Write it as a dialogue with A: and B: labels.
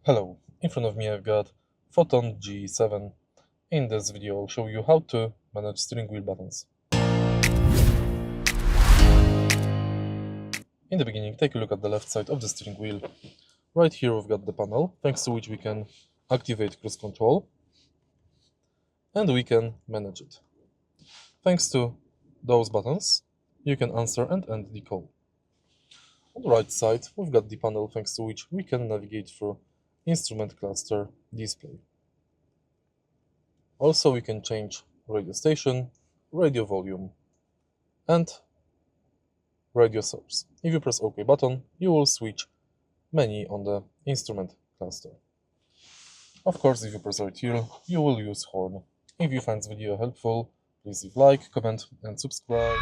A: Hello, in front of me I've got FOTON G7. In this video I'll show you how to manage steering wheel buttons. In the beginning, take a look at the left side of the steering wheel. Right here we've got the panel, thanks to which we can activate cruise control and we can manage it. Thanks to those buttons, you can answer and end the call. On the right side, we've got the panel thanks to which we can navigate through instrument cluster display. Also, we can change radio station, radio volume, and radio source. If you press OK button, you will switch menu on the instrument cluster. Of course, if you press right here, you will use horn. If you find this video helpful, please leave like, comment, and subscribe.